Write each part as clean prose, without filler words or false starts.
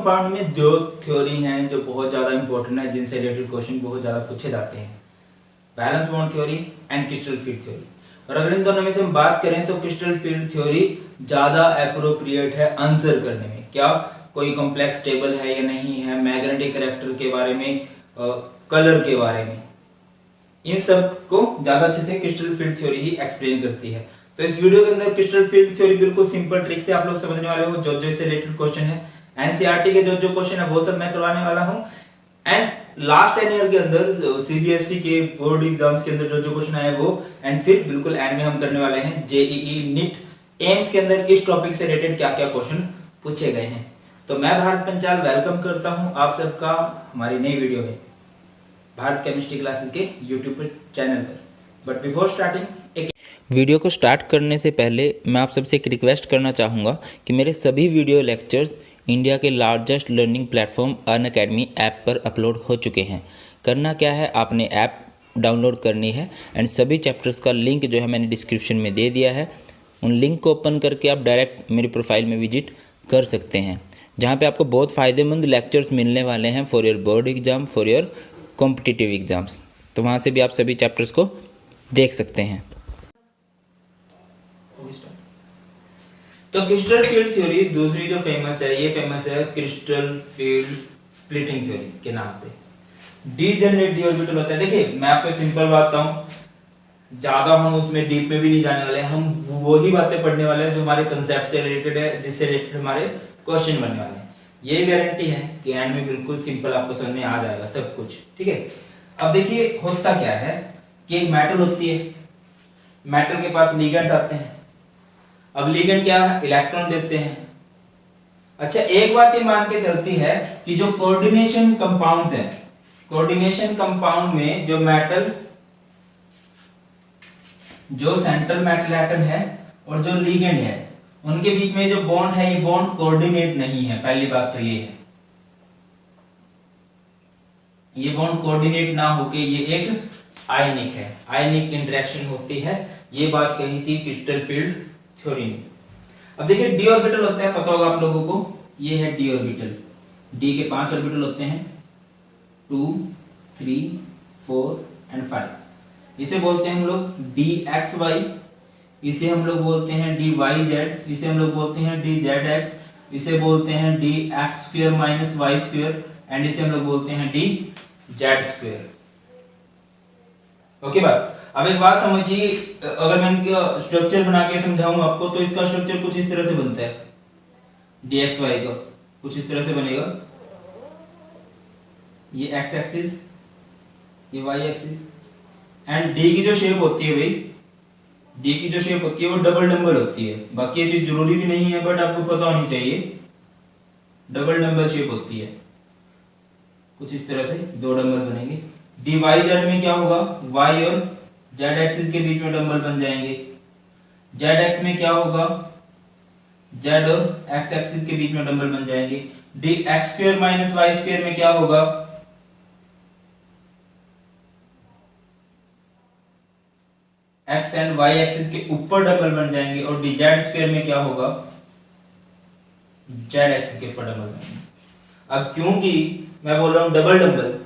Compound में दो theory हैं जो बहुत ज़्यादा इंपॉर्टेंट है, जिनसे रिलेटेड क्वेश्चन बहुत ज़्यादा पूछे जाते हैं, valence bond theory and crystal field theory. और अगर इन दोनों में से हम बात करें तो क्रिस्टल फील्ड थ्योरी ज़्यादा अप्रोप्रिएट है आंसर करने में। क्या कोई कॉम्प्लेक्स टेबल है या नहीं है, मैग्नेटिक कैरेक्टर के बारे में, कलर के बारे में, इन सब को ज़्यादा अच्छे से क्रिस्टल फील्ड थ्योरी ही एक्सप्लेन करती है। तो इस वीडियो के अंदर क्रिस्टल फील्ड थ्योरी बिल्कुल सिंपल ट्रिक से आप लोग समझने वाले हो। जो इससे रिलेटेड क्वेश्चन है, एनसीईआरटी के जो क्वेश्चन है वो सब मैं करवाने वाला हूँ। एंड लास्ट 10 ईयर के अंदर सीबीएसई के बोर्ड एग्जाम्स के अंदर जो क्वेश्चन आए वो, एंड फिर बिल्कुल एंड में हम करने वाले हैं जेईई नीट एम्स के अंदर इस टॉपिक से रिलेटेड क्या क्या क्वेश्चन पूछे गए हैं। तो मैं भारत पंचाल वेलकम करता हूं आप सबका हमारी नई वीडियो में, भारत केमिस्ट्री क्लासेस के यूट्यूब चैनल पर। बट बिफोर स्टार्टिंग, एक वीडियो को स्टार्ट करने से पहले मैं आप सबसे एक रिक्वेस्ट करना चाहूँगा कि मेरे सभी वीडियो लेक्चर्स इंडिया के largest learning platform Unacademy app पर अपलोड हो चुके हैं। करना क्या है, आपने ऐप डाउनलोड करनी है एंड सभी चैप्टर्स का लिंक जो है मैंने डिस्क्रिप्शन में दे दिया है। उन लिंक को ओपन करके आप डायरेक्ट मेरी प्रोफाइल में विजिट कर सकते हैं, जहाँ पे आपको बहुत फ़ायदेमंद लेक्चर्स मिलने वाले हैं for your board exam, for your competitive exams. तो वहाँ से भी आप सभी चैप्टर्स को देख सकते हैं। तो क्रिस्टल फील्ड थ्योरी दूसरी जो फेमस है, ये फेमस है क्रिस्टल फील्ड स्प्लिटिंग थ्योरी के नाम से। डीजेनरेट डी ऑर्बिटल होता है। देखिए मैं आपको सिंपल बात बताऊं, ज्यादा हम उसमें डीप में भी नहीं जाने वाले, हम वही बातें पढ़ने वाले हैं जो हमारे कंसेप्ट से रिलेटेड है, जिससे रिलेटेड हमारे क्वेश्चन बनने वाले हैं। ये गारंटी है कि एंड में बिल्कुल सिंपल आपको समझ में आ जाएगा सब कुछ, ठीक है। अब देखिए होता क्या है कि एक मेटल होती है, मेटल के पास लिगेंड्स आते हैं। अब लिगेंड क्या है, इलेक्ट्रॉन देते हैं। अच्छा, एक बात ये मान के चलती है कि जो कोऑर्डिनेशन कंपाउंड्स हैं, कोऑर्डिनेशन कंपाउंड में जो मेटल, जो सेंट्रल मेटल एटम है और जो लिगेंड है, उनके बीच में जो बॉन्ड है, ये बॉन्ड कोऑर्डिनेट नहीं है। पहली बात तो ये है, ये बॉन्ड कोऑर्डिनेट ना होके ये एक आयनिक है, आयनिक इंटरेक्शन होती है। ये बात कही थी क्रिस्टल फील्ड थ्योरी में। अब देखिए डी ऑर्बिटल होता है, पता होगा आप लोगों को, ये है डी ऑर्बिटल। डी के 5 ऑर्बिटल होते हैं, 2, 3, 4 एंड 5। इसे बोलते हैं हम लोग डी एक्स वाई, इसे हम लोग बोलते हैं डी वाई जेड, इसे हम लोग बोलते हैं डी जेड एक्स, इसे बोलते हैं D x square minus y square, and इसे हम लोग बोलते हैं डी जेड स्क्वायर। ओके बात। अब एक बात समझिए, अगर मैं इनका स्ट्रक्चर बना के समझाऊं आपको, तो इसका स्ट्रक्चर कुछ इस तरह से बनता है। dxy का कुछ इस तरह से बनेगा, ये x एक्सिस, ये y एक्सिस, एंड d की जो शेप होती है भाई, d की जो शेप होती है वो डबल नंबर होती है। बाकी ये चीज जरूरी भी नहीं है, बट आपको पता होनी चाहिए, डबल नंबर शेप होती है। कुछ इस तरह से दो नंबर बनेंगे। dy z में क्या होगा, y और z एक्सिस के बीच में डबल बन जाएंगे। z x में क्या होगा, z और x एक्सिस के बीच में डबल बन जाएंगे। dx square minus y square में क्या होगा, x एंड y एक्सिस के ऊपर डबल बन जाएंगे। और dz स्क्वायर में क्या होगा, z एक्सिस के ऊपर डबल बनेंगे। अब क्योंकि मैं बोल रहा हूं डबल डबल,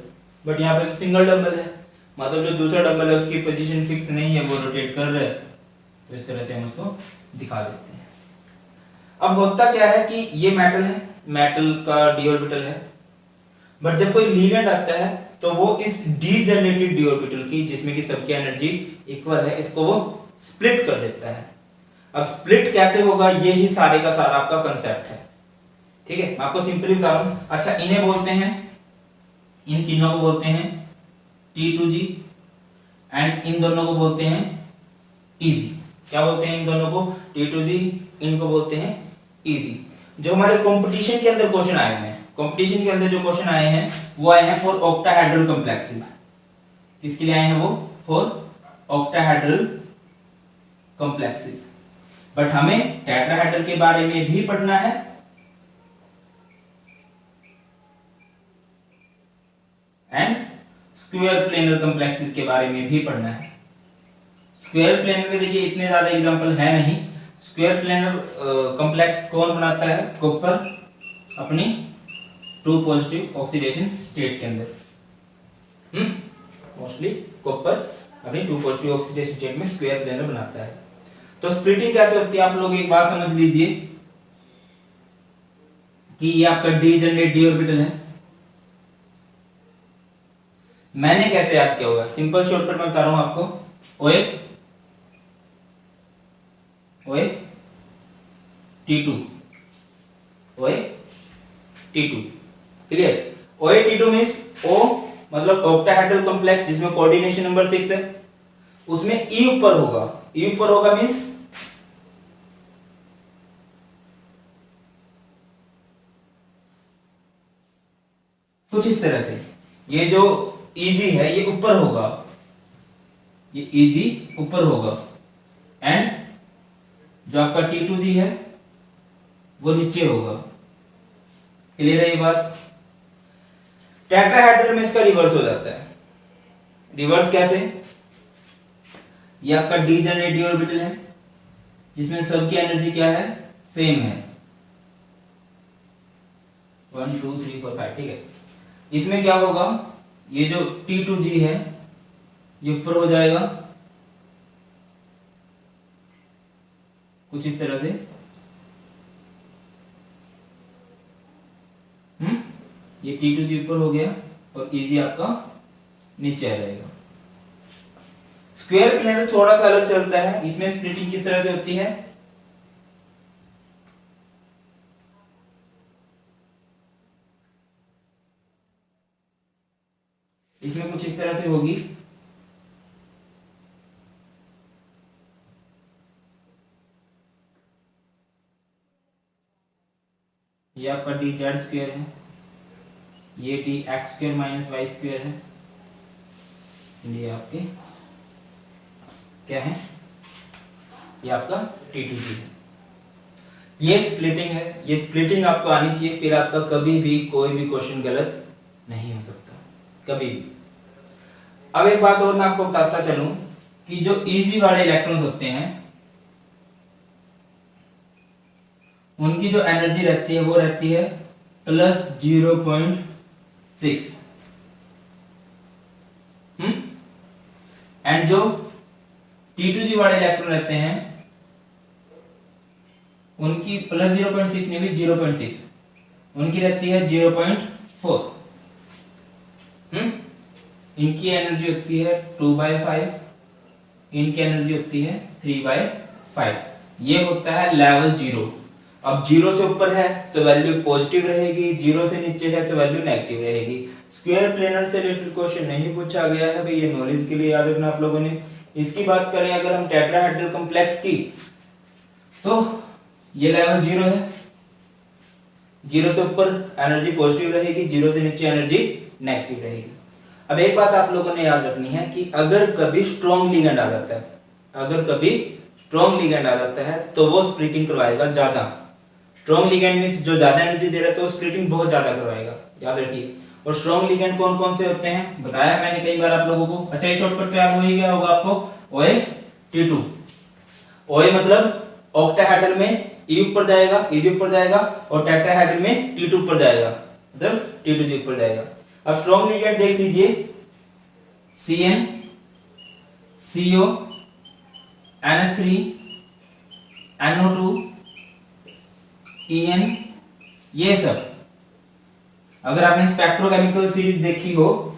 बट यहाँ पे सिंगल डबल है, मतलब जो दूसरा डबल है उसकी पोजीशन फिक्स नहीं है, वो रोटेट कर रहा है, तो इस तरह से हम उसको दिखा देते हैं। अब होता क्या है कि ये मेटल है, मेटल का डी ऑर्बिटल है, बट जब कोई लिगेंड आता है तो वो इस डीजेनरेटेड डी ऑर्बिटल की, जिसमें की सबकी एनर्जी इक्वल है, इसको वो स्प्लिट कर देता है। अब स्प्लिट कैसे होगा, ये ही सारे का सारा आपका कंसेप्ट है, ठीक है। मैं आपको सिंपली बता रहा हूं। अच्छा, इन्हें बोलते हैं, इन तीनों को बोलते हैं T2G, एंड इन दोनों को बोलते हैं Tg। क्या बोलते हैं इन दोनों को, T2G, इनको बोलते हैं Tg। जो हमारे कंपटीशन के अंदर क्वेश्चन आए हैं, कंपटीशन के अंदर जो क्वेश्चन आए हैं वो आए हैं फॉर ऑक्टाहेड्रल कॉम्प्लेक्सेस। किसके लिए आए हैं वो, फॉर ऑक्टाहेड्रल कॉम्प्लेक्सेस। बट हमें टेट्राहेड्रल के बारे में भी पढ़ना है, एंड स्क्वायर प्लेनर कॉम्प्लेक्सेस के बारे में भी पढ़ना है। स्क्वायर प्लेनर में देखिए इतने ज्यादा एग्जांपल है नहीं। स्क्वायर प्लेनर कॉम्प्लेक्स कौन बनाता है, कॉपर अपनी टू पॉजिटिव ऑक्सीडेशन स्टेट के अंदर। मोस्टली कॉपर अपनी टू पॉजिटिव ऑक्सीडेशन स्टेट में स्क्वायर प्लेनर बनाता है। तो स्प्लिटिंग कैसे होती है आप लोग एक बात समझ लीजिए कि ये आपका डी जनरेट डी ऑर्बिटल है। मैंने कैसे याद किया होगा, सिंपल शॉर्टकट में बता रहा हूं आपको। ओए ओए T2 ओए T2 क्लियर। ओए T2 मींस ओ मतलब ऑक्टाहेड्रल कॉम्प्लेक्स जिसमें कोऑर्डिनेशन नंबर 6 है, उसमें ई ऊपर होगा। ई ऊपर होगा मींस कुछ इस तरह से, ये जो Eg है ये ऊपर होगा, ये Eg ऊपर होगा एंड जो आपका T2G है वो नीचे होगा। क्लियर है ये बात। टेट्राहेड्रल में इसका रिवर्स हो जाता है। रिवर्स कैसे, ये आपका डी जनरेट डी ऑर्बिटल है जिसमें सबकी एनर्जी क्या है, सेम है 1 2 3 4 5 ठीक है। इसमें क्या होगा, ये जो T2G है ये ऊपर हो जाएगा कुछ इस तरह से, ये T2G ऊपर हो गया और Eg आपका नीचे आ जाएगा। स्क्वायर प्लेनर थोड़ा सा अलग चलता है, इसमें स्प्लिटिंग किस तरह से होती है, इसमें कुछ इस तरह से होगी। ये आपका डी जेड स्क्वायर है, ये D x square minus y square है, ये आपके क्या है, ये आपका T2G है। ये स्प्लिटिंग है, ये स्प्लिटिंग आपको आनी चाहिए, फिर आपका कभी भी कोई भी क्वेश्चन गलत नहीं हो सकता कभी भी। अब एक बात और मैं आपको बताता चलूं कि जो इजी वाले इलेक्ट्रॉन्स होते हैं उनकी जो एनर्जी रहती है वो रहती है +0.6 एंड जो T2G वाले इलेक्ट्रॉन रहते हैं उनकी +0.6 नहीं भी 0.6, उनकी रहती है 0.4। इनकी एनर्जी होती है 2/5, इनकी एनर्जी होती है 3/5। ये होता है लेवल 0। अब 0 से ऊपर है तो वैल्यू पॉजिटिव रहेगी, 0 से नीचे है तो वैल्यू नेगेटिव रहेगी। स्क्वायर प्लेनर से रिलेटेड क्वेश्चन नहीं पूछा गया है भाई, ये नॉलेज के लिए याद रखना आप लोगों ने। इसकी बात करें अगर हम टेट्राहेड्रल कॉम्प्लेक्स की, तो ये लेवल 0 है, 0 से ऊपर एनर्जी पॉजिटिव रहेगी, 0 से नीचे एनर्जी नेगेटिव रहेगी। अब एक बात आप लोगों ने याद रखनी है कि अगर कभी स्ट्रॉन्ग लिगेंड आ जाता है, अगर कभी स्ट्रॉन्ग लिगेंड आ जाता है तो वो स्प्लिटिंग करवाएगा ज्यादा। स्ट्रॉन्ग लिगेंड मींस जो ज्यादा एनर्जी दे रहा है तो स्प्लिटिंग बहुत ज्यादा करवाएगा, याद रखिए। और स्ट्रॉन्ग लिगेंड कौन कौन से होते हैं बताया मैंने कई बार आप लोगों को। अच्छा ये शॉर्टकट तो याद हो ही गया होगा आपको, ओए T2। ओए मतलब ऑक्टाहेड्रल में ई ऊपर जाएगा, Eg ऊपर जाएगा, और टेट्राहेड्रल में T2 ऊपर जाएगा, मतलब T2G ऊपर जाएगा। अब स्ट्रॉन्ग लिगेंड देख लीजिए, Cn CO NH3 NO2 En, ये सब अगर आपने स्पेक्ट्रोकेमिकल सीरीज देखी हो,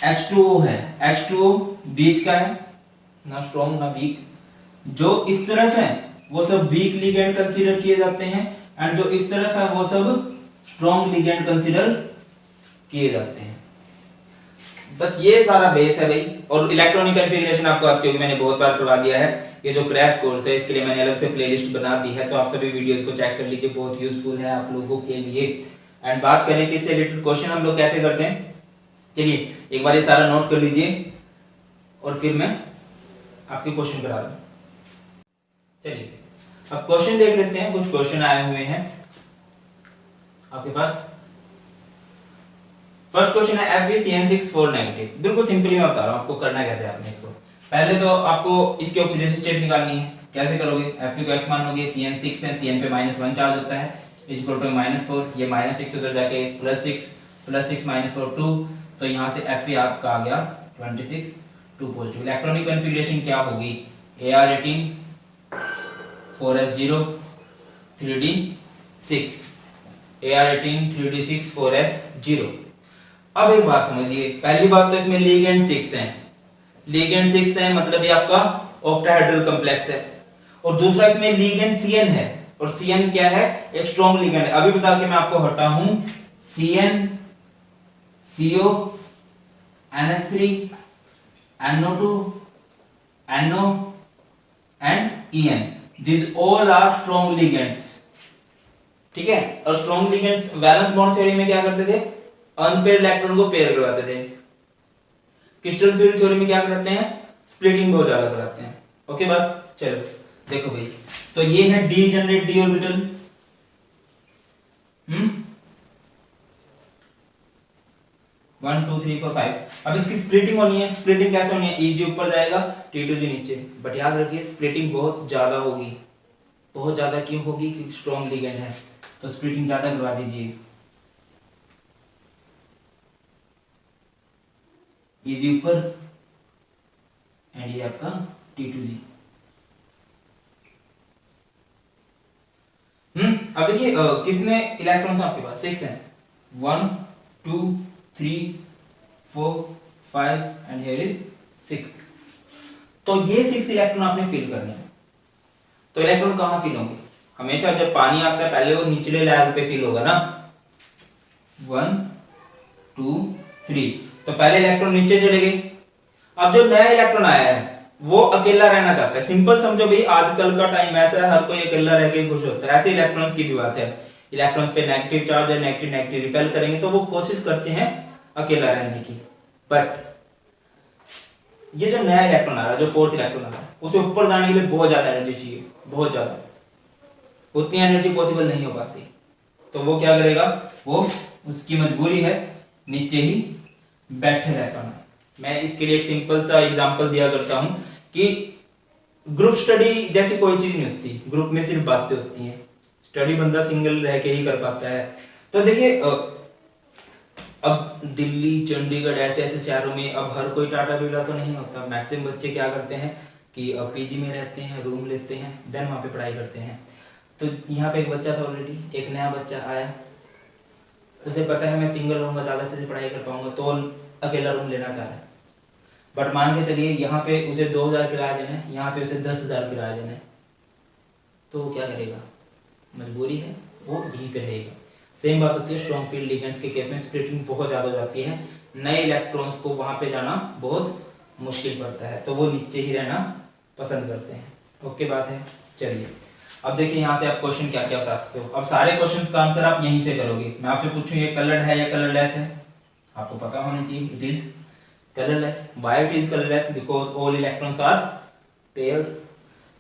H2O है, H2O बीच का है, ना स्ट्रॉन्ग ना वीक। जो इस तरफ है वो सब वीक लिगेंड कंसीडर किए जाते हैं एंड जो इस तरफ है वो सब स्ट्रॉन्ग लिगेंड कंसीडर किए जाते हैं। बस ये सारा बेस है भाई। और इलेक्ट्रॉनिक कॉन्फ़िगरेशन आपको आती होगी, मैंने बहुत बार करवा दिया है। ये जो क्रैश कोर्स है इसके लिए मैंने अलग से प्लेलिस्ट बना दी है, तो आप सभी वीडियोस को चेक कर लीजिए, बहुत यूजफुल है आप लोगों के लिए। एंड बात करें कि इससे रिलेटेड क्वेश्चन हम लोग कैसे करते हैं, चलिए एक बार ये सारा नोट कर लीजिए और फिर मैं आपके क्वेश्चन करा दूं। चलिए अब क्वेश्चन देख लेते हैं, कुछ क्वेश्चन आए हुए हैं आपके पास। फर्स्ट क्वेश्चन है FeCN6 नेगेटिव। बिल्कुल सिंपली मैं बता रहा हूं आपको करना कैसे है। आपने इसको पहले तो आपको इसकी ऑक्सीडेशन स्टेट निकालनी है। कैसे करोगे, Fe को x मानोगे, Cn6 है, Cn पे -1 चार्ज होता है, इज इक्वल टू -4, ये -6 उधर जाके +6 -4 2, तो यहाँ से Fe आपका आ गया 26 2 पॉजिटिव। इलेक्ट्रॉनिक कॉन्फ़िगरेशन क्या होगी? Ar18 4s0 3d6, Ar18 3d6 4s0। अब एक बात समझिए, पहली बात तो इसमें लिगेंड 6 है, लिगेंड 6 है मतलब ये आपका ऑक्टाहेड्रल कॉम्प्लेक्स है, और दूसरा इसमें लिगेंड Cn है, और Cn क्या है? एक स्ट्रॉन्ग लिगेंड है। अभी बता के मैं आपको हटा हूं, Cn CO NH3 NO2 NO and En, these all are strong ligands, ठीक है। और strong ligands valence bond theory में क्या करते थे? अनपेयर्ड इलेक्ट्रॉन को पेयर करवाते थे। क्रिस्टल फील्ड थ्योरी में क्या करते हैं? स्प्लिटिंग बहुत ज्यादा कराते हैं। ओके बात, चलो देखो भाई, तो ये है डीजेनरेट डी ऑर्बिटल, 1 2 3 4 5। अब इसकी स्प्लिटिंग होनी है। स्प्लिटिंग कैसे होनी है? Eg ऊपर जाएगा, T2G नीचे, बट याद रखिए स्प्लिटिंग बहुत ज्यादा होगी। बहुत ज्यादा क्यों होगी? क्योंकि स्ट्रॉन्ग लिगेंड है, तो स्प्लिटिंग ज्यादा करवा दीजिए। Eg ऊपर एंड ये आपका T2G। अब देखिए कितने इलेक्ट्रॉन्स आपके पास? 6 हैं, 1 2 3 4 5 एंड हियर इज 6। तो ये 6 इलेक्ट्रॉन आपने फिल करने हैं। तो इलेक्ट्रॉन कहां फिल होंगे? हमेशा जब पानी आता है पहले वो निचले लेवल पे फिल होगा ना, 1 2 3, तो पहले इलेक्ट्रॉन नीचे चले गए। अब जो नया इलेक्ट्रॉन आया है वो अकेला रहना चाहता है। सिंपल समझो भाई, आजकल का टाइम ऐसा है, हर कोई अकेला रह के खुश होता है। ऐसे इलेक्ट्रॉन्स की भी बात है, इलेक्ट्रॉन्स पे नेगेटिव चार्ज है, नेगेटिव नेगेटिव रिपेल करेंगे, तो वो कोशिश करते हैं अकेला रहने की। बट ये जो नया इलेक्ट्रॉन आ रहा है, जो फोर्थ इलेक्ट्रॉन आ रहा है, उसे ऊपर जाने के लिए बहुत ज्यादा एनर्जी चाहिए, बहुत ज्यादा। उतनी एनर्जी पॉसिबल नहीं हो पाती, तो वो क्या करेगा? वो उसकी मजबूरी है नीचे ही बैठे रहता हूं। मैं इसके लिए एक सिंपल सा एग्जांपल दिया करता हूं कि ग्रुप स्टडी जैसी कोई चीज नहीं होती, ग्रुप में सिर्फ बातें होती हैं। स्टडी बंदा सिंगल रह के ही कर पाता है। तो देखिए अब दिल्ली चंडीगढ़ ऐसे ऐसे शहरों में अब हर कोई टाटा बिरला तो नहीं होता। मैक्सिमम बच्चे क्या करते हैं कि पीजी में रहते हैं, रूम लेते हैं, देन वहां पे पढ़ाई करते हैं। तो यहाँ पे एक बच्चा था ऑलरेडी, एक नया बच्चा आया, उसे पता है मैं सिंगल रहूंगा, ज्यादा अच्छे से पढ़ाई कर पाऊंगा, तो अकेला रूम लेना चाह रहा है। बट मान के चलिए यहाँ पे उसे 2000 किराया देना है, यहाँ पे उसे 10,000 किराया देना है, तो वो क्या करेगा? मजबूरी है, वो यहीं पे रहेगा। सेम बात होती है स्ट्रॉन्ग फील्ड लिगेंड्स के केस में, स्प्लिटिंग बहुत ज्यादा हो जाती है, नए इलेक्ट्रॉन्स को वहां पे जाना बहुत मुश्किल पड़ता है, तो वो नीचे ही रहना पसंद करते हैं। ओके बात है, चलिए अब देखिए यहाँ से आप क्वेश्चन क्या क्या बता सकते हो। अब सारे क्वेश्चंस का आंसर आप यहीं से करोगे। मैं आपसे पूछूं ये कलर्ड है या कलरलेस है, आपको पता होना चाहिए। It is colourless. Why it is colourless? Because all electrons are paired.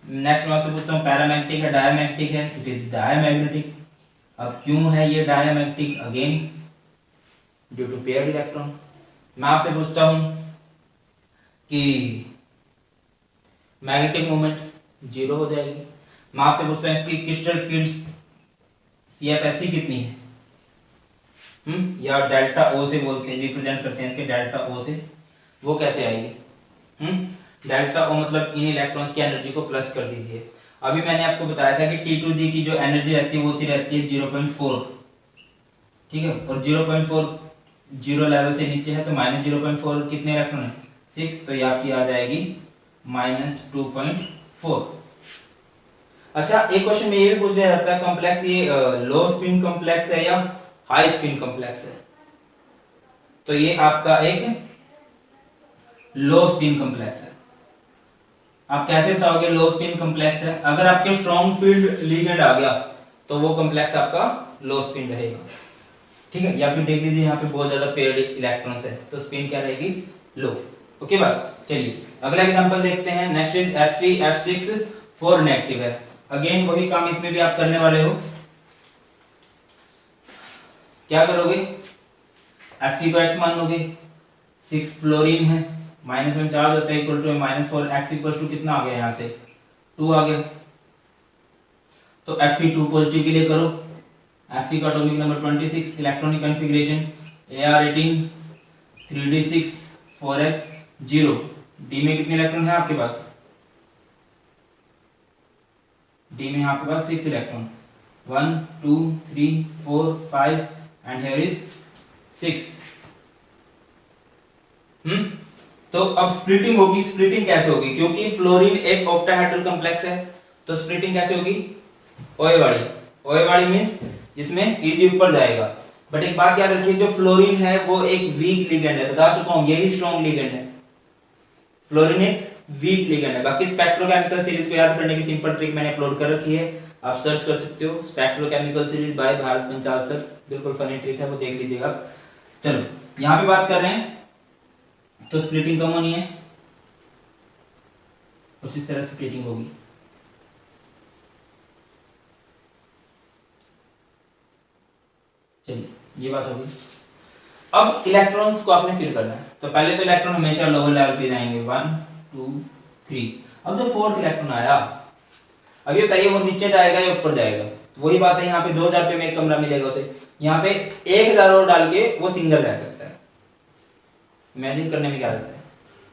Next मैं आपसे पूछता हूँ पैरामैग्नेटिक है डायमैग्नेटिक है? It is diamagnetic. अब क्यों है ये diamagnetic? Again due to paired electron. मैं आपसे पूछता हूं कि मैग्नेटिक मोमेंट जीरो हो जाएगी। मैं आपसे पूछता हूं इसकी क्रिस्टल फील्ड्स CFSE कितनी है? या डेल्टा ओ से बोलते हैं, रिप्रेजेंट करते हैं इसके डेल्टा ओ से, वो कैसे आएगी? डेल्टा ओ मतलब इन इलेक्ट्रॉन्स की एनर्जी को प्लस कर दीजिए। अभी मैंने आपको बताया था कि T2G की जो एनर्जी रहती है वो होती रहती है 0.4, ठीक है, और 0.4 जीरो लेवल से नीचे है, तो -0.4 कितने इलेक्ट्रॉन है? 6, तो ये आपकी आ जाएगी -2.4। अच्छा एक क्वेश्चन में ये भी पूछ लिया जाता है कॉम्प्लेक्स ये लो स्पिन कॉम्प्लेक्स है या हाई स्पिन कॉम्प्लेक्स है? तो ये आपका एक लो स्पिन कॉम्प्लेक्स है। आप कैसे बताओगे लो स्पिन कॉम्प्लेक्स है? अगर आपके स्ट्रॉन्ग फील्ड लिगेंड आ गया तो वो कॉम्प्लेक्स आपका लो स्पिन रहेगा, ठीक है। या फिर देख लीजिए यहाँ पे बहुत ज्यादा पेयर्ड इलेक्ट्रॉन्स है, तो स्पिन क्या रहेगी? लो। ओके बात, चलिए अगला एग्जांपल देखते हैं। नेक्स्ट इज Fe(F6) 4 नेगेटिव है। अगेन वही काम इसमें भी आप करने वाले हो। क्या करोगे? Fe को x मान लोगे, 6 फ्लोरीन है, -1 चार्ज होता है equal to -4 x equal to कितना आ गया? यहाँ से 2 आ गया, तो Fe2 पॉजिटिव के लिए करो, Fe का atomic number 26, electronic configuration Ar18 3d6 4s 0। D में कितने इलेक्ट्रॉन है आपके पास? डी में आपके पास 6 इलेक्ट्रॉन, 1 2 3 4 5 एंड हियर इज 6। तो अब स्प्लिटिंग होगी। स्प्लिटिंग कैसे होगी? क्योंकि फ्लोरीन एक ऑक्टाहेड्रल कॉम्प्लेक्स है, तो स्प्लिटिंग कैसे होगी? ओए वाली। ओए वाली मींस जिसमें Eg ऊपर जाएगा। बट एक बात याद रखिए, जो फ्लोरीन है वो एक वीक लिगेंड है, बता चुका हूं, यही स्ट्रॉन्ग लिगेंड है। फ्लोरीन एक वीक लिगेंड है। बाकी स्पेक्ट्रोकेमिकल सीरीज को याद करने की सिंपल ट्रिक मैंने अपलोड कर रखी है, आप सर्च कर सकते हो, spectrochemical series by Bharat Panchal sir, बिल्कुल फनी ट्रिक है, वो देख लीजिएगा। चलो यहां पे बात कर रहे हैं, तो स्प्लिटिंग कम होनी है, कुछ इस तरह स्प्लिटिंग होगी। चलिए ये बात होगी। अब इलेक्ट्रॉन्स को आपने फिल करना है, तो पहले तो इलेक्ट्रॉन हमेशा लोअर लेवल पे जाएंगे, 1 2 3। अब जो फोर्थ इलेक्ट्रॉन आया, अब ये बताइए वो नीचे जाएगा या ऊपर जाएगा? वही बात है, यहाँ पे 2000 रुपए में एक कमरा मिलेगा उसे, यहाँ पे 1000 और डाल के वो सिंगल रह सकता है। इमेजिन करने में क्या लगता है?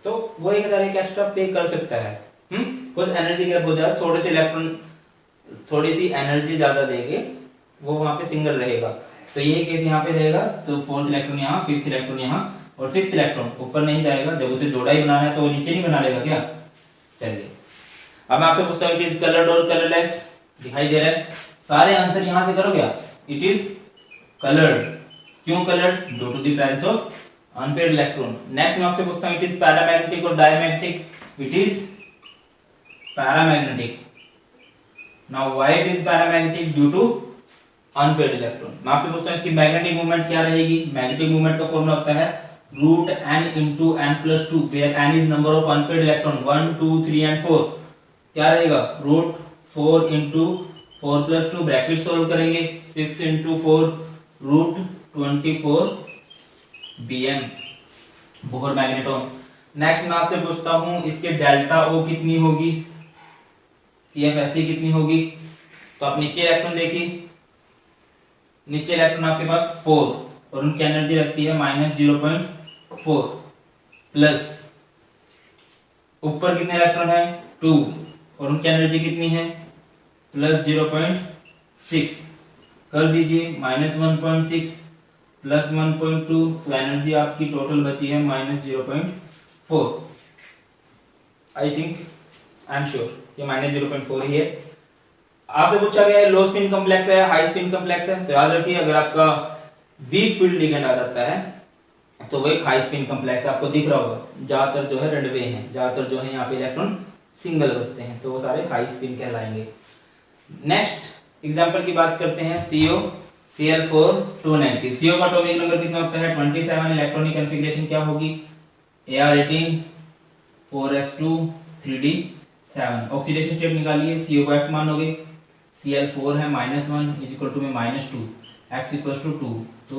तो वो 1000 एक एक्स्ट्रा पे कर सकता है। कुछ एनर्जी गैप हो जाए, थोड़े से इलेक्ट्रॉन थोड़ी सी एनर्जी ज्यादा देंगे, वो वहां पे सिंगल रहेगा। तो ये केस यहाँ पे रहेगा, तो फोर्थ इलेक्ट्रॉन यहाँ, फिफ्थ इलेक्ट्रॉन यहाँ और सिक्स्थ इलेक्ट्रॉन ऊपर नहीं जाएगा। जब उसे जोड़ा ही बनाना है तो वो नीचे नहीं बना लेगा क्या? चलिए अब मैं आपसे पूछता हूँ, इट इज कलर्ड और कलरलेस? दिखाई दे रहा है, सारे आंसर यहां से करो क्या? It is coloured. क्यों coloured? Due to the presence of unpaired electron. Next मैं आपसे पूछता हूँ, इट इज पैरामैग्नेटिक और diamagnetic? It is paramagnetic. Now why it is paramagnetic? Due to unpaired electron. मैं आपसे पूछता हूँ इसकी मैग्नेटिक मूवमेंट क्या रहेगी? मैग्नेटिक मूवमेंट का फॉर्मूला होता है root n into n+2, where n is number of unpaired electron 1 2 3 and 4। क्या रहेगा? रूट 4 into 4+2, ब्रैकेट सोल्व करेंगे, 6 into 4 root 24 bm Bohr magneton. Next मैं आपसे पूछता हूँ इसके डेल्टा O कितनी होगी, CFSE कितनी होगी? तो आप नीचे इलेक्ट्रॉन देखिए, नीचे इलेक्ट्रॉन आपके पास 4 और उनकी एनर्जी रखती है -0.4 प्लस ऊपर कितने इलेक्ट्रॉन है? 2 और उनकी एनर्जी कितनी है? +0.6। कर दीजिए -1.6 प्लस 1.2, तो एनर्जी आपकी टोटल बची है -0.4। I think, I am sure ये -0.4 ही है। आपसे पूछा गया है लो स्पिन कॉम्प्लेक्स है, हाई स्पिन कॉम्प्लेक्स है, तो याद रखिए अगर आपका वीक फील्ड लिगेंड आ जाता है तो वो एक हाई स्पिन कॉम्प्लेक्स आपको दिख रहा होगा। ज्यादातर जो है रेड वे हैं, ज्यादातर जो है यहाँ पे इलेक्ट्रॉन सिंगल बसते हैं, तो वो सारे हाई स्पिन कहलाएंगे। नेक्स्ट एग्जांपल की बात करते हैं, CO Cl4 290। CO का एटॉमिक नंबर कितना होता है? 27। इलेक्ट्रॉनिक कॉन्फ़िगरेशन क्या होगी? Ar18 4s2 3d7। Oxidation state निकालिए, CO का x मान होगे, Cl4 है -1 इज इक्वल टू में -2, x इक्वल टू 2, तो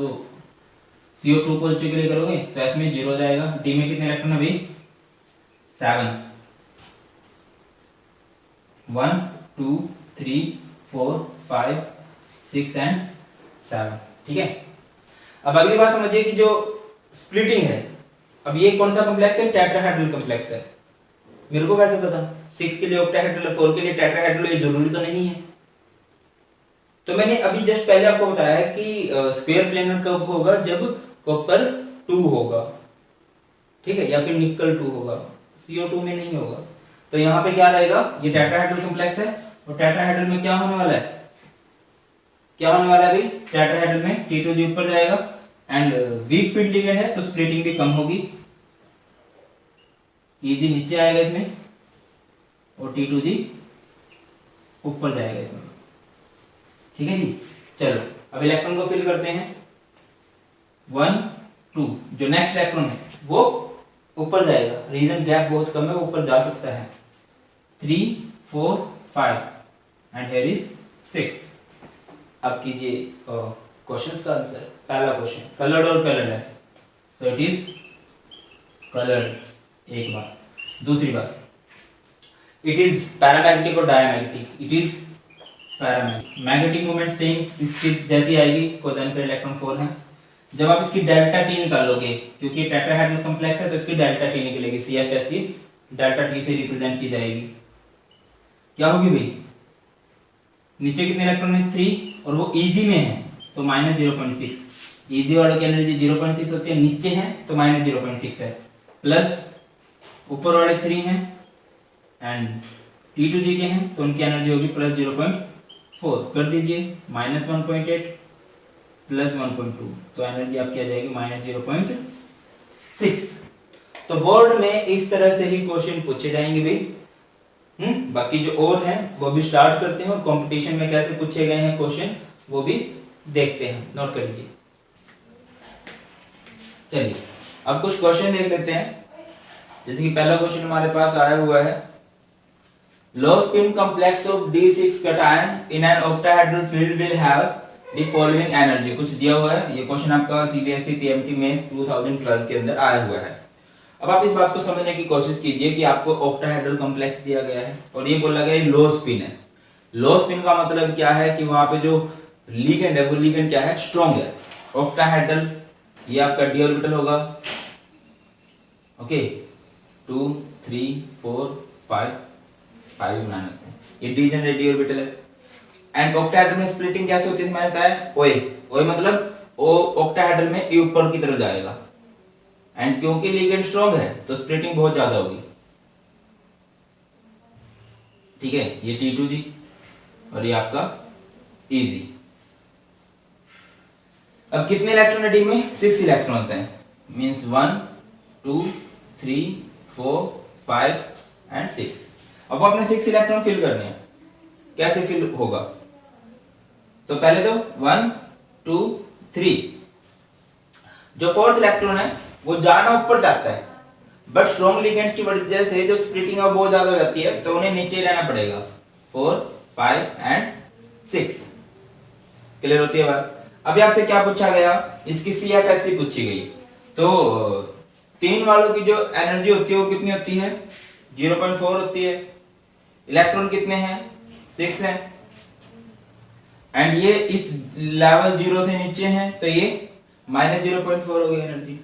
CO2 पॉजिटिव के लिए करोगे तो s में 0 जाएगा। d में कितने इलेक्ट्रॉन अभी? 7, 1 2 3 4 5 6 एंड 7। ठीक है, अब अगली बात समझिए कि जो स्प्लिटिंग है, अब ये कौन सा कॉम्प्लेक्स है? टेट्राहेड्रल कॉम्प्लेक्स है। मेरे को कैसे पता? 6 के लिए ऑक्टाहेड्रल, 4 के लिए टेट्राहेड्रल, ये जरूरी तो नहीं है। तो मैंने अभी जस्ट पहले आपको बताया कि स्फीयर प्लेनर कब होगा? जब कॉपर 2 होगा, ठीक है, या फिर निकल 2 होगा, CO2 में नहीं होगा। तो यहाँ पे क्या रहेगा? ये टेट्राहेड्रल कॉम्प्लेक्स है, और टेट्राहेड्रल में क्या होने वाला है? क्या होने वाला है अभी? टेट्राहेड्रल में T2G ऊपर जाएगा एंड वीक फील्ड लिगेंड है तो स्प्लिटिंग भी कम होगी, Eg नीचे आएगा इसमें और T2G ऊपर जाएगा इसमें। ठीक है जी, चलो अब इलेक्ट्रॉन को फिल करते हैं। 1 2, जो नेक्स्ट इलेक्ट्रॉन है वो ऊपर जाएगा, रीजन गैप बहुत कम है, वो ऊपर जा सकता है। 3 4 5 एंड हियर इज 6। अब कीजिए क्वेश्चंस का आंसर। पहला क्वेश्चन, कलर्ड और colourless? So it is coloured, एक बात। दूसरी बात, इट इज पैरामैग्नेटिक और diamagnetic? It is magnetic moment same इसकी जैसी आएगी, कोदान पे इलेक्ट्रॉन 4 है। जब आप इसकी डेल्टा टी निकालोगे, क्योंकि टेट्राहेड्रल कॉम्प्लेक्स है तो इसकी डेल्टा टी निकलेगी, CFSE डेल्टा टी से रिप्रेजेंट की जाएगी। क्या होगी भाई, नीचे कितने इलेक्ट्रॉन है 3 और वो इजी में है तो -0.6, इजी वालों की एनर्जी 0.6 होती है, नीचे है तो -0.6 है, प्लस ऊपर वाले 3 हैं एंड T2G के हैं तो उनकी एनर्जी होगी +0.4, कर दीजिए -1.8 प्लस 1.2, तो एनर्जी आपकी आ जाएगी -0.6। तो बोर्ड में इस तरह से ही क्वेश्चन पूछे जाएंगे भाई। बाकी जो और हैं वो भी स्टार्ट करते हैं और कंपटीशन में कैसे पूछे गए हैं क्वेश्चन वो भी देखते हैं, नोट कर लीजिए। चलिए अब कुछ क्वेश्चन देख लेते हैं। जैसे कि पहला क्वेश्चन हमारे पास आया हुआ है, लो spin complex of D6 cation in an octahedral field will have the following energy. कुछ दिया हुआ है, ये क्वेश्चन आपका CBSE PMT मेंस 2012 के अंदर आया हुआ है। अब आप इस बात को समझने की कोशिश कीजिए कि आपको ऑक्टाहेड्रल कॉम्प्लेक्स दिया गया है और ये बोला गया है लो स्पिन है। लो स्पिन का मतलब क्या है कि वहां पे जो लिगेंड है वो लिगेंड क्या है, स्ट्रॉन्ग है। ऑक्टाहेड्रल ये आपका d ऑर्बिटल होगा, ओके 2 3 4 5 बनाना है, ये d जनरेट ऑर्बिटल है। एंड ऑक्टाहेड्रल में स्प्लिटिंग कैसे होती है मैंने बताया, ओए मतलब ओ ऑक्टाहेड्रल में ए ऊपर की तरफ जाएगा एंड क्योंकि लिगेंड स्ट्रॉन्ग है तो स्प्लिटिंग बहुत ज्यादा होगी, ठीक है। ये T2G और ये आपका EG। अब कितने इलेक्ट्रॉन है डी में, 6 इलेक्ट्रॉन्स हैं, मींस 1 2 3 4 5 एंड 6। अब आपने 6 इलेक्ट्रॉन फिल करने हैं, कैसे फिल होगा, तो पहले तो 1 2 3, जो फोर्थ इलेक्ट्रॉन है वो जाना ऊपर जाता है बट स्ट्रॉन्ग लिगेंड्स की वजह से जो स्प्लिटिंग है बहुत ज्यादा हो जाती है तो उन्हें नीचे रहना पड़ेगा, 4 5 एंड 6। क्लियर होती है बात। अभी आपसे क्या पूछा गया, इसकी CFSE पूछी गई, तो 3 वालों की जो एनर्जी होती है वो कितनी होती है, 0.4 होती है। इलेक्ट्रॉन कितने हैं, 6 हैं एंड ये इस लेवल 0 से नीचे हैं तो ये -0.4 हो गई एनर्जी।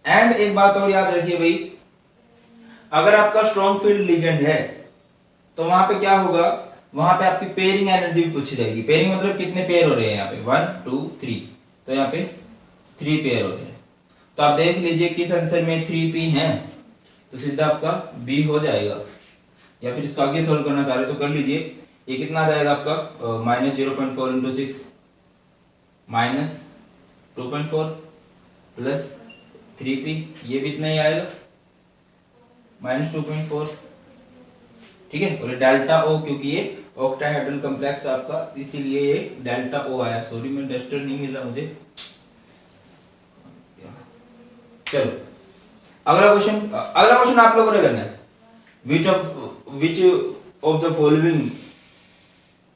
एंड एक बात और याद रखिए भाई, अगर आपका स्ट्रॉन्ग फील्ड लिगेंड है तो वहां पे क्या होगा, वहां पे आपकी पेयरिंग एनर्जी भी पूछी जाएगी। पेयरिंग मतलब कितने पेयर हो रहे हैं यहाँ पे, 1 2 3, तो यहाँ पे 3 पेयर हो रहे हैं। तो आप देख लीजिए किस आंसर में 3p हैं, तो सीधा आपका B हो जाएगा। या फिर इसको आगे सोल्व करना चाह रहे तो कर लीजिए। ये कितना आ जाएगा आपका, -0.4 इंटू 6 -2.4 प्लस 3p, ये भी इतना ही आएगा -2.4, ठीक है। और डेल्टा O, क्योंकि ये ऑक्टाहेड्रल कॉम्प्लेक्स आपका इसीलिए ये डेल्टा O आया। सॉरी मैं डस्टर नहीं मिल रहा मुझे। चलो अगला क्वेश्चन आप लोगों ने करना है, which of the following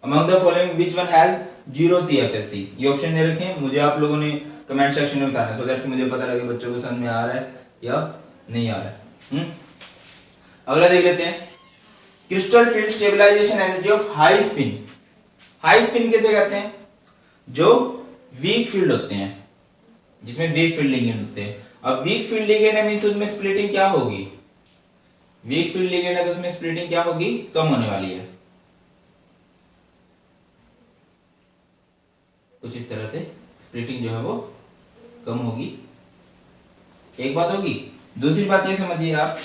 among the following which one has 0 CFSE। ये ऑप्शन दे रखे हैं, मुझे आप लोगों ने कमेंट सेक्शन में बताना सो दैट मुझे पता लगे बच्चों को समझ में आ रहा है या नहीं आ रहा है। अगला देख लेते हैं, crystal field stabilisation energy of high spin. High spin कैसे कहते हैं, जो वीक फील्ड होते हैं, जिसमें वीक फील्ड लिगेंड होते हैं। अब वीक फील्ड लिगेंड है मींस उसमें स्प्लिटिंग क्या होगी, वीक फील्ड लिगेंड है तो उसमें स्प्लिटिंग क्या होगी, कम होने वाली है। कुछ इस तरह से स्प्लिटिंग जो है वो कम होगी, एक बात होगी। दूसरी बात ये समझिए आप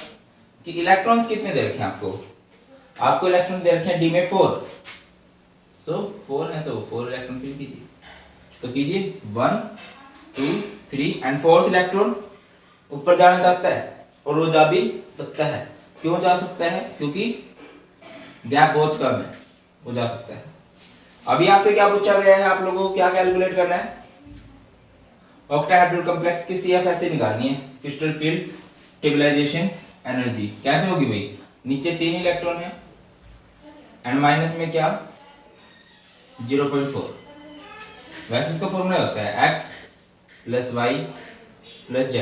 कि इलेक्ट्रॉन्स कितने दे रखे हैं आपको इलेक्ट्रॉन दे रखे हैं डी में 4, सो 4 है तो 4 इलेक्ट्रॉन फिल कीजिए, तो कीजिए 1 2 3 एंड 4th इलेक्ट्रॉन ऊपर जाना चाहता है और वो जा भी सकता है। क्यों जा सकता है, क्योंकि गैप बहुत कम है, वो जा सकता है। अभी आपसे क्या पूछा गया है, आप लोगों को क्या कैलकुलेट करना है, ऑक्टाहेड्रल कॉम्प्लेक्स की CFSE निकालनी है, क्रिस्टल फील्ड स्टेबलाइजेशन एनर्जी। कैसे होगी भाई, नीचे 3 इलेक्ट्रॉन है एंड माइनस में क्या 0.4। वैसे इसका फॉर्मूला होता है x plus y plus z।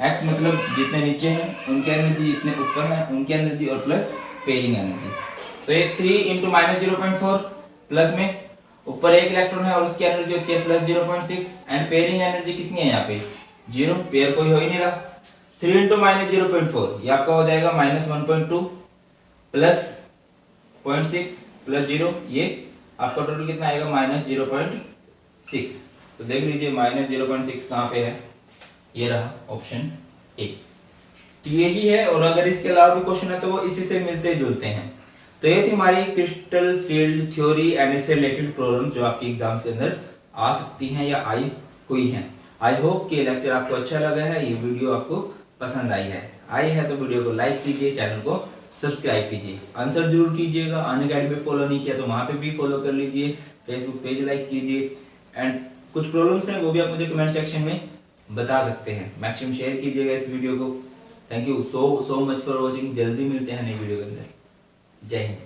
x मतलब जितने नीचे हैं उनकी एनर्जी, जितने ऊपर हैं उनकी एनर्जी, और प्लस पेयरिंग एनर्जी। तो ये 3 इंटू -0.4 प्लस में ऊपर एक इलेक्ट्रॉन है और उसकी एनर्जी होती है प्लस 0.6 एंड पेयरिंग एनर्जी कितनी है यहाँ पे 0, पेयर कोई हो ही नहीं रहा। 3 इंटू माइनस 0.4 ये आपका हो जाएगा -1.2 प्लस 0.6 प्लस 0, ये आपका टोटल कितना आएगा -0.6। तो देख लीजिए -0.6 कहाँ पे है, ये रहा ऑप्शन ए। तो यही है, और अगर इसके अलावा भी क्वेश्चन है तो वो इसी से मिलते जुलते हैं। तो ये थी हमारी क्रिस्टल फील्ड थ्योरी एंड इससे रिलेटेड प्रॉब्लम जो आपकी एग्जाम्स के अंदर आ सकती हैं या आई हुई हैं। आई होप कि लेक्चर आपको अच्छा लगा है, ये वीडियो आपको पसंद आई है तो वीडियो को लाइक कीजिए, चैनल को सब्सक्राइब कीजिए, आंसर जरूर कीजिएगा। अनअकैडमी पे फॉलो नहीं किया तो वहां पे भी फॉलो कर लीजिए, फेसबुक पेज लाइक कीजिए एंड कुछ प्रॉब्लम्स हैं वो भी आप मुझे कमेंट सेक्शन में बता सकते हैं। मैक्सिमम शेयर कीजिएगा इस वीडियो को। Thank you so much for watching. जल्दी मिलते हैं नई वीडियो के अंदर। जय हिंद।